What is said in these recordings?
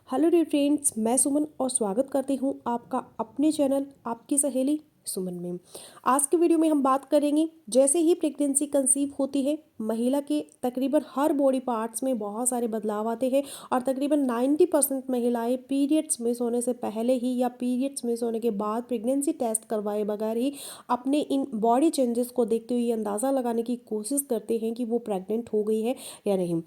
Hello dear friends, मैं सुमन और स्वागत करती हूँ आपका अपने चैनल आपकी सहेली सुमन में। आज की वीडियो में हम बात करेंगे जैसे ही प्रेगनेंसी कंसीव होती है महिला के तकरीबन हर बॉडी पार्ट्स में बहुत सारे बदलाव आते हैं और तकरीबन 90% महिलाएं पीरियड्स मिस होने से पहले ही या पीरियड्स मिस होने के बाद प्रेगनेंसी टेस्ट करवाए बगैर ही अपने इन बॉडी चेंजेस को देखते हुए अंदाज़ा लगाने की कोशिश करते हैं कि वो प्रेग्नेंट हो गई है या नहीं।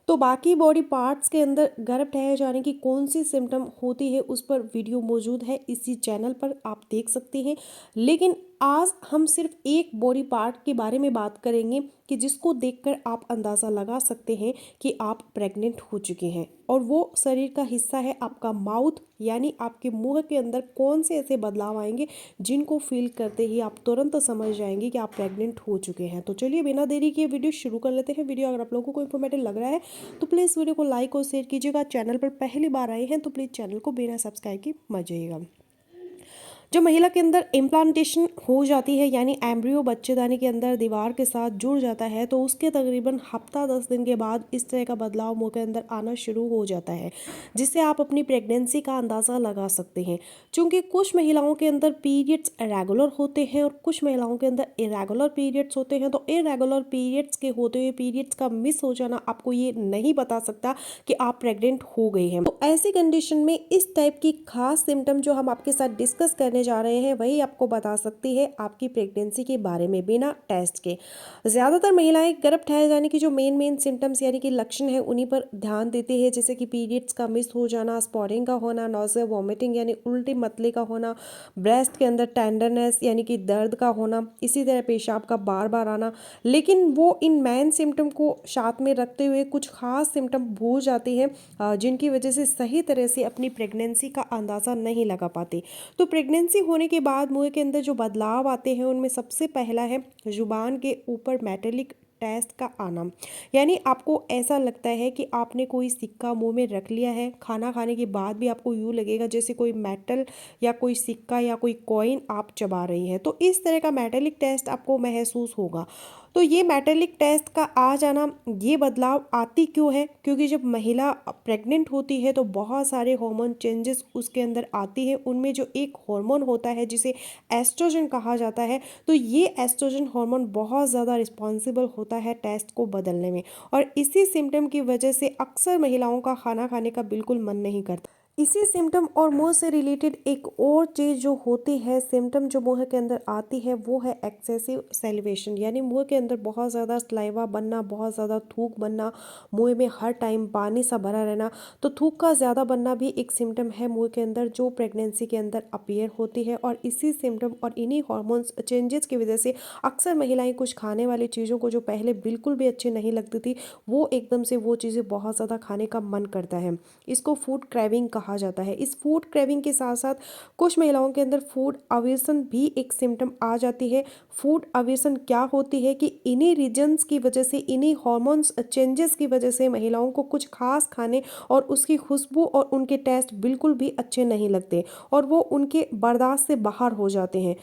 तो बाकी बॉडी पार्ट्स के अंदर गर्भ ठहर जाने की कौन सी सिम्टम होती है उस पर वीडियो मौजूद है, इसी चैनल पर आप देख सकते हैं। लेकिन आज हम सिर्फ एक बॉडी पार्ट के बारे में बात करेंगे कि जिसको देखकर आप अंदाज़ा लगा सकते हैं कि आप प्रेग्नेंट हो चुके हैं, और वो शरीर का हिस्सा है आपका माउथ, यानी आपके मुंह के अंदर कौन से ऐसे बदलाव आएंगे जिनको फील करते ही आप तुरंत समझ जाएंगे कि आप प्रेग्नेंट हो चुके हैं। तो चलिए बिना देरी किए वीडियो शुरू कर लेते हैं। वीडियो अगर आप लोगों को इन्फॉर्मेटिव लग रहा है तो प्लीज़ वीडियो को लाइक और शेयर कीजिएगा। चैनल पर पहली बार आए हैं तो प्लीज़ चैनल को बिना सब्सक्राइब किए मत जाइएगा। जब महिला के अंदर इम्प्लांटेशन हो जाती है, यानी एम्ब्रियो बच्चेदानी के अंदर दीवार के साथ जुड़ जाता है, तो उसके तकरीबन हफ्ता 10 दिन के बाद इस तरह का बदलाव मुंह के अंदर आना शुरू हो जाता है, जिससे आप अपनी प्रेगनेंसी का अंदाज़ा लगा सकते हैं। क्योंकि कुछ महिलाओं के अंदर पीरियड्स रेगुलर होते हैं और कुछ महिलाओं के अंदर इरेगुलर पीरियड्स होते हैं, तो इरेगुलर पीरियड्स के होते हुए पीरियड्स का मिस हो जाना आपको ये नहीं बता सकता कि आप प्रेग्नेंट हो गए हैं। तो ऐसी कंडीशन में इस टाइप की खास सिम्टम जो हम आपके साथ डिस्कस करने जा रहे हैं वही आपको बता सकती है आपकी प्रेगनेंसी के बारे में बिना टेस्ट के। ज़्यादातर महिलाएं गर्भ ठहर जाने की जो मेन सिम्टम्स यानी कि लक्षण है उन्हीं पर ध्यान देती है, जैसे कि पीरियड्स का मिस हो जाना, स्पॉटिंग का होना, नॉज़िया, वॉमिटिंग यानी उल्टी मतले का होना, ब्रेस्ट के अंदर टेंडरनेस यानी कि दर्द का होना, इसी तरह पेशाब का बार बार आना। लेकिन वो इन मेन सिम्टम को साथ में रखते हुए कुछ खास सिम्टम भूल जाती है, जिनकी वजह से सही तरह से अपनी प्रेगनेंसी का अंदाज़ा नहीं लगा पाती। तो प्रेगनेंसी होने के बाद मुंह के अंदर जो बदलाव आते हैं उनमें सबसे पहला है जुबान के ऊपर मेटेलिक टेस्ट का आना। यानी आपको ऐसा लगता है कि आपने कोई सिक्का मुंह में रख लिया है, खाना खाने के बाद भी आपको यूँ लगेगा जैसे कोई मेटल या कोई सिक्का या कोई कॉइन आप चबा रही हैं। तो इस तरह का मेटेलिक टेस्ट आपको महसूस होगा। तो ये मेटेलिक टेस्ट का आ जाना, ये बदलाव आती क्यों है? क्योंकि जब महिला प्रेग्नेंट होती है तो बहुत सारे हार्मोन चेंजेस उसके अंदर आती है। उनमें जो एक हार्मोन होता है जिसे एस्ट्रोजन कहा जाता है, तो ये एस्ट्रोजन हार्मोन बहुत ज़्यादा रिस्पॉन्सिबल होता है टेस्ट को बदलने में, और इसी सिम्टम की वजह से अक्सर महिलाओं का खाना खाने का बिल्कुल मन नहीं करता। इसी सिम्टम और मुंह से रिलेटेड एक और चीज़ जो होती है, सिम्टम जो मुंह के अंदर आती है, वो है एक्सेसिव सेलिवेशन, यानी मुंह के अंदर बहुत ज़्यादा सलाइवा बनना, बहुत ज़्यादा थूक बनना, मुंह में हर टाइम पानी सा भरा रहना। तो थूक का ज़्यादा बनना भी एक सिम्टम है मुंह के अंदर जो प्रेगनेंसी के अंदर अपीयर होती है, और इसी सिम्टम और इन्हीं हार्मोन्स चेंजेस की वजह से अक्सर महिलाएं कुछ खाने वाली चीज़ों को जो पहले बिल्कुल भी अच्छी नहीं लगती थी, वो एकदम से वो चीज़ें बहुत ज़्यादा खाने का मन करता है। इसको फूड क्रेविंग कहा जाता है। इस फूड क्रेविंग के साथ साथ कुछ महिलाओं के अंदर फूड अवर्सन भी एक सिम्टम आ जाती है। फूड अवर्सन क्या होती है कि इन्हीं रीजन्स की वजह से, इन्हीं हॉर्मोन्स चेंजेस की वजह से महिलाओं को कुछ खास खाने और उसकी खुशबू और उनके टेस्ट बिल्कुल भी अच्छे नहीं लगते और वो उनके बर्दाश्त से बाहर हो जाते हैं।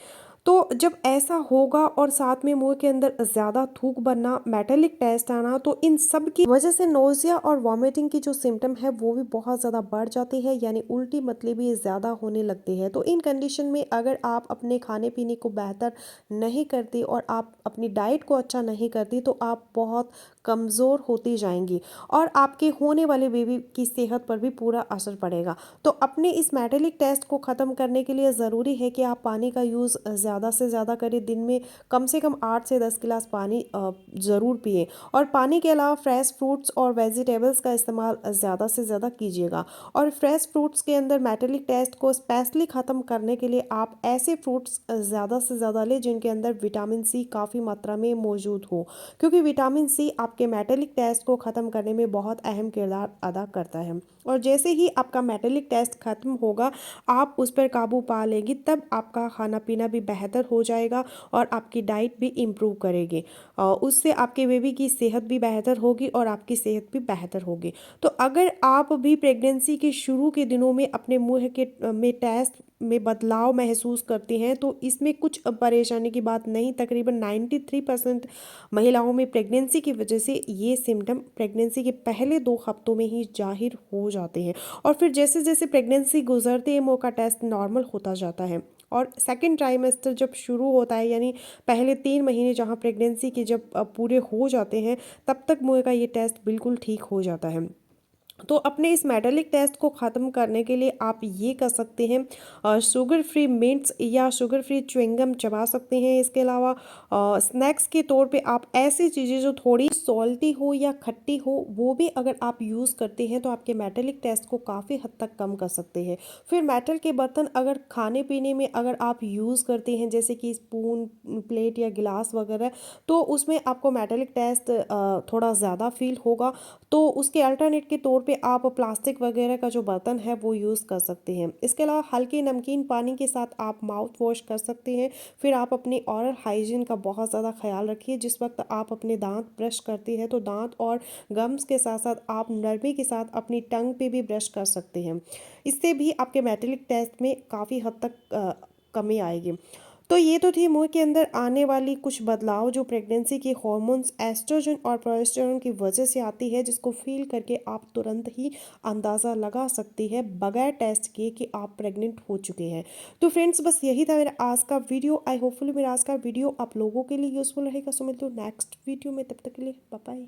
तो जब ऐसा होगा और साथ में मुंह के अंदर ज़्यादा थूक बनना, मेटेलिक टेस्ट आना, तो इन सब की वजह से नोज़िया और वॉमिटिंग की जो सिम्टम है वो भी बहुत ज़्यादा बढ़ जाती है, यानी उल्टी मतली भी ज़्यादा होने लगती है। तो इन कंडीशन में अगर आप अपने खाने पीने को बेहतर नहीं करती और आप अपनी डाइट को अच्छा नहीं करती तो आप बहुत कमज़ोर होती जाएंगी और आपके होने वाले बेबी की सेहत पर भी पूरा असर पड़ेगा। तो अपने इस मेटेलिक टेस्ट को ख़त्म करने के लिए ज़रूरी है कि आप पानी का यूज़ ज़्यादा से ज़्यादा करें। दिन में कम से कम 8 से 10 गिलास पानी ज़रूर पिए, और पानी के अलावा फ्रेश फ्रूट्स और वेजिटेबल्स का इस्तेमाल ज़्यादा से ज़्यादा कीजिएगा। और फ्रेश फ्रूट्स के अंदर मेटेलिक टेस्ट को स्पेशली ख़त्म करने के लिए आप ऐसे फ्रूट्स ज़्यादा से ज़्यादा लें जिनके अंदर विटामिन सी काफ़ी मात्रा में मौजूद हो, क्योंकि विटामिन सी आपके मेटेलिक टेस्ट को ख़त्म करने में बहुत अहम किरदार अदा करता है। और जैसे ही आपका मेटेलिक टेस्ट खत्म होगा, आप उस पर काबू पा लेंगी, तब आपका खाना पीना भी बेहतर हो जाएगा और आपकी डाइट भी इम्प्रूव करेगी। उससे आपके बेबी की सेहत भी बेहतर होगी और आपकी सेहत भी बेहतर होगी। तो अगर आप भी प्रेगनेंसी के शुरू के दिनों में अपने मुंह के में टेस्ट में बदलाव महसूस करते हैं तो इसमें कुछ परेशानी की बात नहीं। तकरीबन 93% महिलाओं में प्रेगनेंसी की वजह जैसे ये सिम्टम प्रेगनेंसी के पहले 2 हफ्तों में ही ज़ाहिर हो जाते हैं और फिर जैसे जैसे प्रेगनेंसी गुजरती है मुँह का टेस्ट नॉर्मल होता जाता है। और सेकंड ट्राइमेस्टर जब शुरू होता है यानी पहले 3 महीने जहाँ प्रेगनेंसी के जब पूरे हो जाते हैं, तब तक मुँह का ये टेस्ट बिल्कुल ठीक हो जाता है। तो अपने इस मेटालिक टेस्ट को ख़त्म करने के लिए आप ये कर सकते हैं, शुगर फ्री मिंट्स या शुगर फ्री च्युइंगम चबा सकते हैं। इसके अलावा स्नैक्स के तौर पे आप ऐसी चीज़ें जो थोड़ी सॉल्टी हो या खट्टी हो वो भी अगर आप यूज़ करते हैं तो आपके मेटालिक टेस्ट को काफ़ी हद तक कम कर सकते हैं। फिर मेटल के बर्तन अगर खाने पीने में अगर आप यूज़ करते हैं जैसे कि स्पून, प्लेट या गिलास वगैरह, तो उसमें आपको मेटालिक टेस्ट थोड़ा ज़्यादा फील होगा। तो उसके अल्टरनेट के तौर पे आप प्लास्टिक वगैरह का जो बर्तन है वो यूज़ कर सकते हैं। इसके अलावा हल्के नमकीन पानी के साथ आप माउथ वॉश कर सकते हैं। फिर आप अपनी ओरल हाइजीन का बहुत ज़्यादा ख्याल रखिए। जिस वक्त आप अपने दांत ब्रश करते हैं तो दांत और गम्स के साथ साथ आप नरमी के साथ अपनी टंग पे भी ब्रश कर सकते हैं। इससे भी आपके मेटालिक टेस्ट में काफ़ी हद तक कमी आएगी। तो ये तो थी मुंह के अंदर आने वाली कुछ बदलाव जो प्रेगनेंसी के हॉर्मोन्स एस्ट्रोजन और प्रोजेस्टेरोन की वजह से आती है, जिसको फील करके आप तुरंत ही अंदाज़ा लगा सकती है बगैर टेस्ट किए कि आप प्रेग्नेंट हो चुके हैं। तो फ्रेंड्स बस यही था मेरा आज का वीडियो। आई होपफुली मेरा आज का वीडियो आप लोगों के लिए यूज़फुल रहेगा। सो मिलते हो नेक्स्ट वीडियो में, तब तक के लिए बाय बाय।